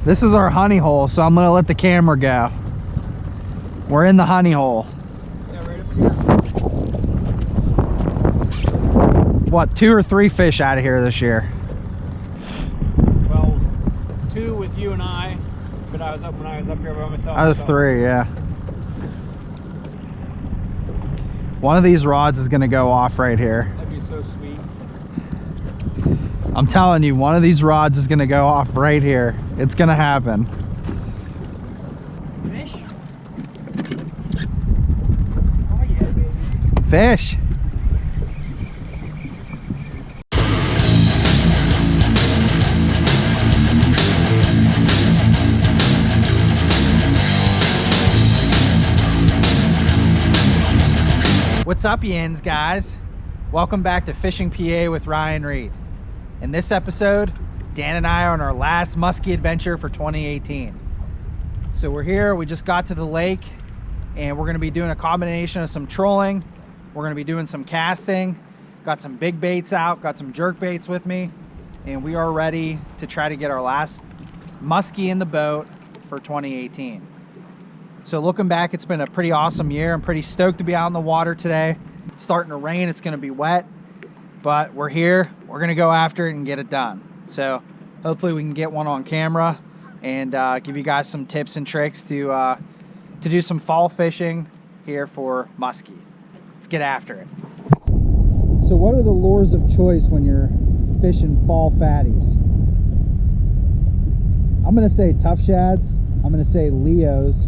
This is our honey hole, so I'm gonna let the camera go. We're in the honey hole. Yeah, right up here. What, 2 or 3 fish out of here this year? Well, 2 with you and I, but when I was up here by myself. I was 3, yeah. One of these rods is gonna go off right here. That'd be so sweet. I'm telling you, one of these rods is gonna go off right here. It's gonna happen. Fish? Oh yeah, baby. Fish. What's up, yins, guys? Welcome back to Fishing PA with Ryan Reed. In this episode, Dan and I are on our last muskie adventure for 2018. So we're here, we just got to the lake, and we're gonna be doing a combination of some trolling. We're gonna be doing some casting. Got some big baits out, got some jerk baits with me, and we are ready to try to get our last muskie in the boat for 2018. So looking back, it's been a pretty awesome year. I'm pretty stoked to be out in the water today. It's starting to rain, it's gonna be wet, but we're here. We're gonna go after it and get it done. So hopefully we can get one on camera and give you guys some tips and tricks to do some fall fishing here for muskie. Let's get after it. So what are the lures of choice when you're fishing fall fatties? I'm gonna say tough shads, I'm gonna say Leos,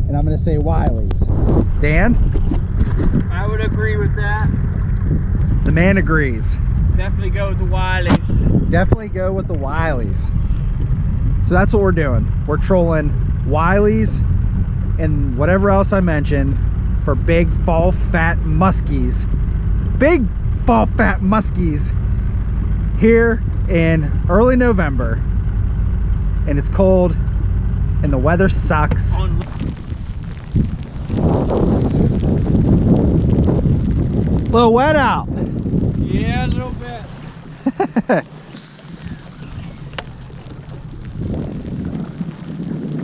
and I'm gonna say Wileys. Dan? I would agree with that. The man agrees. Definitely go with the Wileys. Definitely go with the Wileys. So that's what we're doing. We're trolling Wileys and whatever else I mentioned for big fall fat muskies. Big fall fat muskies here in early November. And it's cold and the weather sucks. A little wet out. Yeah, a little bit.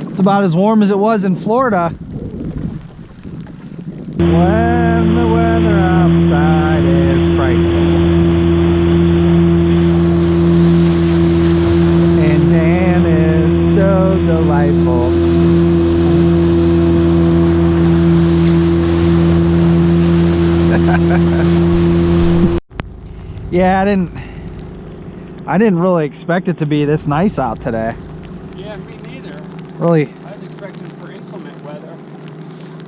It's about as warm as it was in Florida. When the weather outside is frightful and Dan is so delightful. Yeah, I didn't really expect it to be this nice out today. Yeah, me neither. Really? I was expecting for inclement weather.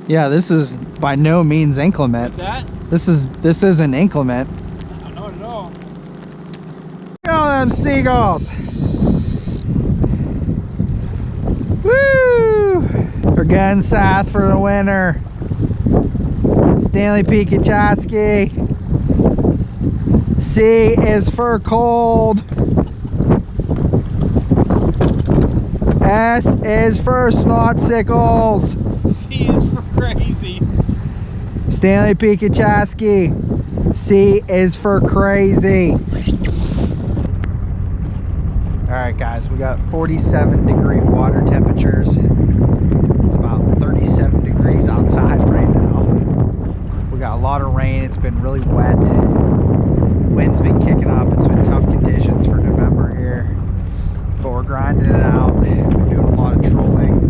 Yeah, this is by no means inclement. What's that? This isn't inclement. No, not at all. Look at all them seagulls. Woo! We're getting south for the winter. Stanley Pikachowski. C is for cold. S is for snotsickles. C is for crazy. Stanley Pikachowski. C is for crazy. Alright guys, we got 47-degree water temperatures. It's about 37 degrees outside right now. We got a lot of rain, it's been really wet. Wind's been kicking up, it's been tough conditions for November here. But we're grinding it out, we're doing a lot of trolling.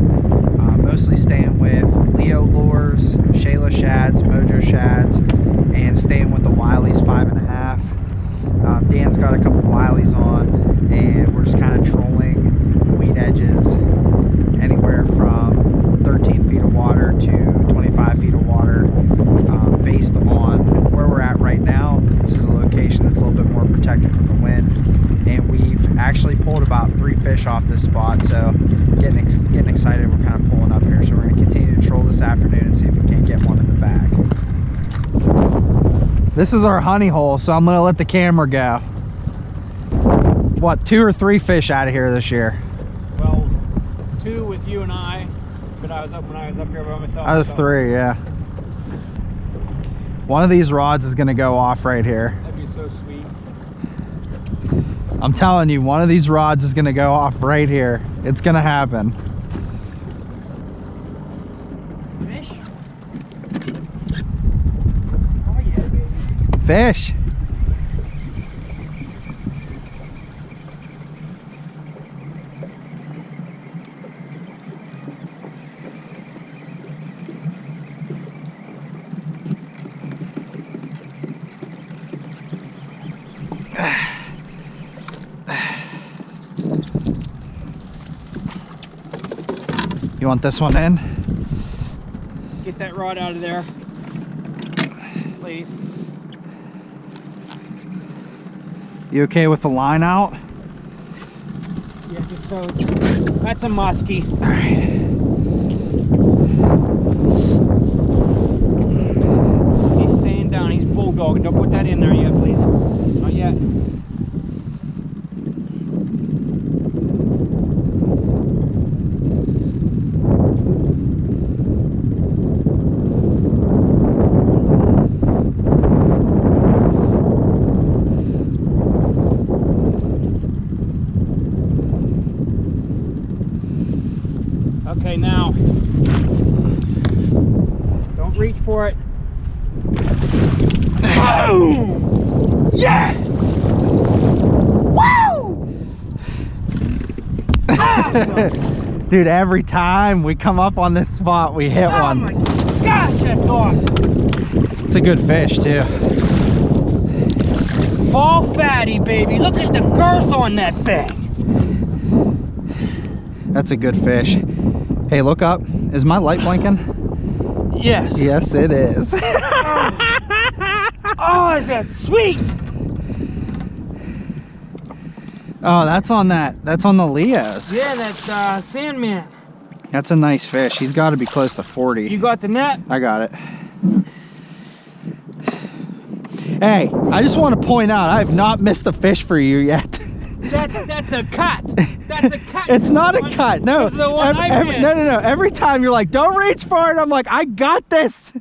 Mostly staying with Leo lures, Shayla shads, Mojo shads, and staying with the Wileys 5.5. Dan's got a couple Wileys on, and we're just kind of trolling weed edges anywhere from 13 feet of water to 25 feet of water, based on where we're at right now. This is a location that's a little bit more protected from the wind, and we've actually pulled about 3 fish off this spot, so getting excited. We're kind of pulling up here, so we're going to continue to troll this afternoon and see if we can't get one in the bag. This is our honey hole, so I'm going to let the camera go. What, 2 or 3 fish out of here this year? Well, 2 with you and I, but when I was up here by myself. I was 3, yeah. One of these rods is going to go off right here. That'd be so sweet. I'm telling you, one of these rods is gonna go off right here. It's gonna happen. Fish? Oh yeah, baby. Fish. You want this one in? Get that rod out of there, please. You okay with the line out? Yeah, just so. That's a muskie. All right. He's staying down. He's bulldogging. Don't put that in there yet, please. Not yet. Okay, now. Don't reach for it. Boom! Yeah! Woo! Awesome! Dude, every time we come up on this spot, we hit Oh one. my gosh, that's awesome! It's a good fish, too. Fall fatty, baby. Look at the girth on that thing. That's a good fish. Hey, look up. Is my light blinking? Yes. Yes, it is. Oh, is that sweet? Oh, that's on that. That's on the Leos. Yeah, that Sandman. That's a nice fish. He's got to be close to 40. You got the net? I got it. Hey, I just want to point out, I have not missed a fish for you yet. That's a cut. That's a cut. It's not a cut. No. That's the one I missed. No. Every time you're like, don't reach for it. I'm like, I got this.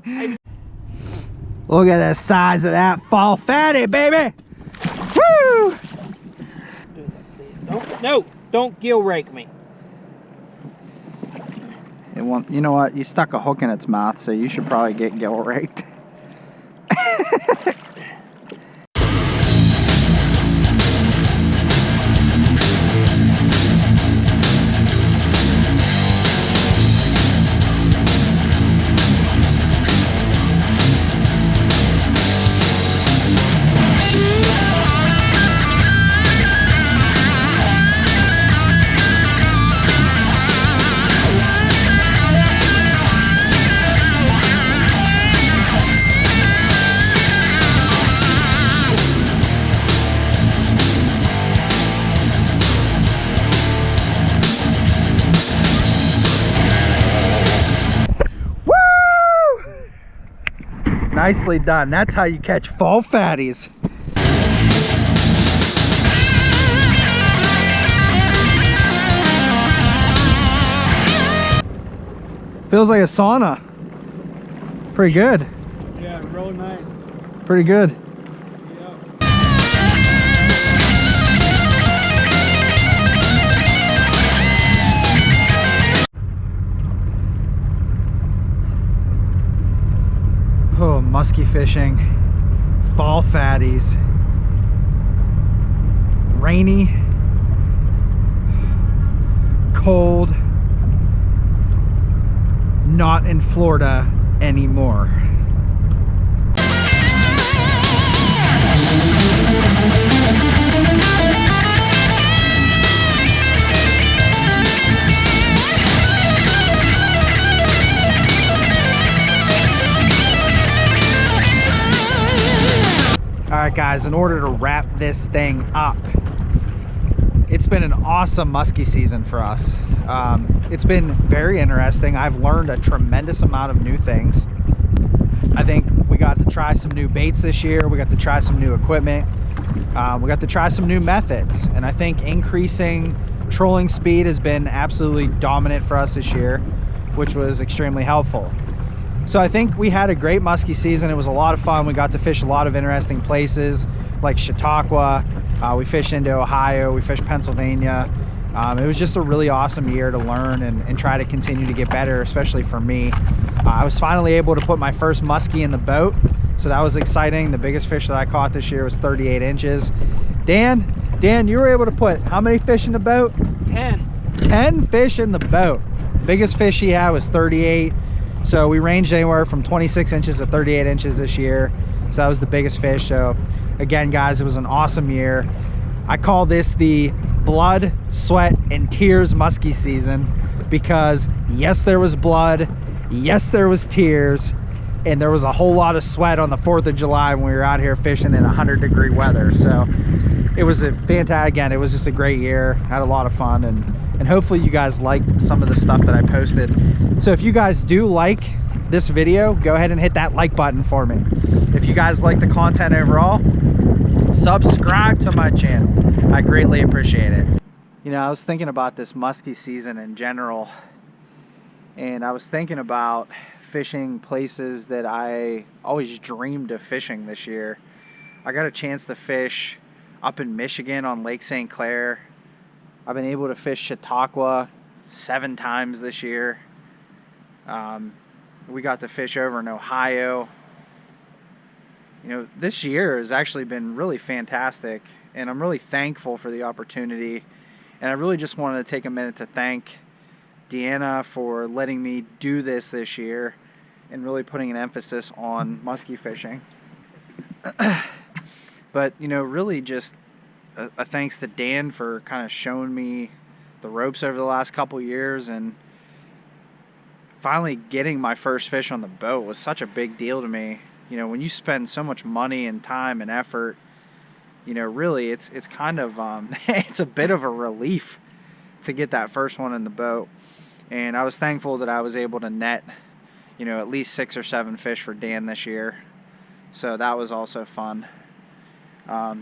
Look at the size of that fall fatty, baby. Woo! Don't gill rake me. It won't, you know what? You stuck a hook in its mouth, so you should probably get gill raked. Nicely done. That's how you catch fall fatties. Feels like a sauna. Pretty good. Yeah, really nice. Pretty good. Oh, musky fishing, fall fatties, rainy, cold, not in Florida anymore. Alright guys, in order to wrap this thing up, it's been an awesome muskie season for us. It's been very interesting. I've learned a tremendous amount of new things. I think we got to try some new baits this year. We got to try some new equipment. We got to try some new methods. And I think increasing trolling speed has been absolutely dominant for us this year, which was extremely helpful. So I think we had a great muskie season. It was a lot of fun. We got to fish a lot of interesting places like Chautauqua, We fished into Ohio, we fished Pennsylvania. It was just a really awesome year to learn and try to continue to get better, especially for me. I was finally able to put my first muskie in the boat, so that was exciting. The biggest fish that I caught this year was 38 inches. Dan, you were able to put how many fish in the boat? 10. 10 fish in the boat. Biggest fish he had was 38. So we ranged anywhere from 26 inches to 38 inches this year. So that was the biggest fish. So again, guys, it was an awesome year. I call this the blood, sweat, and tears muskie season because yes, there was blood, yes, there was tears, and there was a whole lot of sweat on the 4th of July when we were out here fishing in 100-degree weather. So it was a fantastic, again, it was just a great year. Had a lot of fun, and hopefully you guys liked some of the stuff that I posted. So if you guys do like this video, go ahead and hit that like button for me. If you guys like the content overall, subscribe to my channel. I greatly appreciate it. You know, I was thinking about this muskie season in general, and I was thinking about fishing places that I always dreamed of fishing this year. I got a chance to fish up in Michigan on Lake St. Clair. I've been able to fish Chautauqua 7 times this year. We got to fish over in Ohio. You know, this year has actually been really fantastic, and I'm really thankful for the opportunity. And I really just wanted to take a minute to thank Deanna for letting me do this year and really putting an emphasis on muskie fishing. But, you know, really just a thanks to Dan for kind of showing me the ropes over the last couple years, and finally getting my first fish on the boat was such a big deal to me. You know, when you spend so much money and time and effort, you know, really it's kind of it's a bit of a relief to get that first one in the boat. And I was thankful that I was able to net, you know, at least 6 or 7 fish for Dan this year. So that was also fun.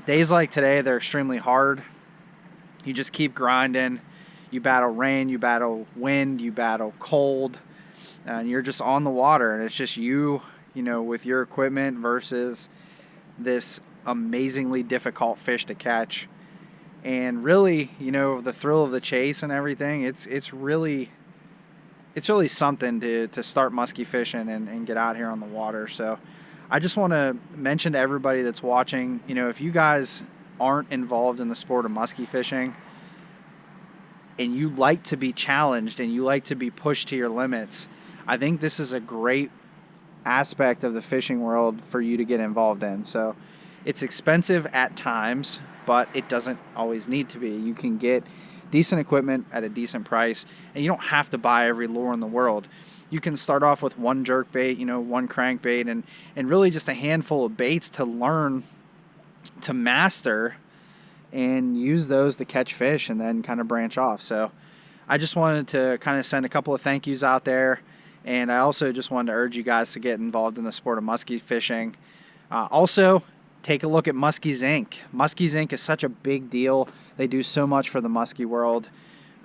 Days like today, they're extremely hard. You just keep grinding. You battle rain, you battle wind, you battle cold, and you're just on the water, and it's just you know, with your equipment versus this amazingly difficult fish to catch. And really, you know, the thrill of the chase and everything, it's really something to start muskie fishing and get out here on the water. So I just want to mention to everybody that's watching, you know, if you guys aren't involved in the sport of muskie fishing and you like to be challenged and you like to be pushed to your limits, I think this is a great aspect of the fishing world for you to get involved in. So it's expensive at times, but it doesn't always need to be. You can get decent equipment at a decent price, and you don't have to buy every lure in the world. You can start off with one jerkbait, you know, one crankbait, and really just a handful of baits to learn to master and use those to catch fish and then kind of branch off. So I just wanted to kind of send a couple of thank yous out there. And I also just wanted to urge you guys to get involved in the sport of muskie fishing. Also, take a look at Muskies Inc. Muskies Inc. is such a big deal. They do so much for the muskie world.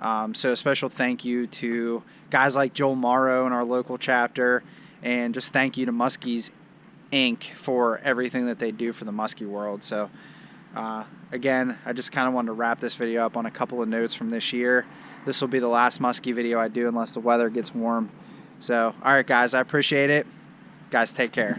So a special thank you to guys like Joel Morrow in our local chapter, and just thank you to Muskies Inc. for everything that they do for the muskie world. So again, I just kind of wanted to wrap this video up on a couple of notes from this year. This will be the last muskie video I do unless the weather gets warm. So, all right, guys, I appreciate it. Guys, take care.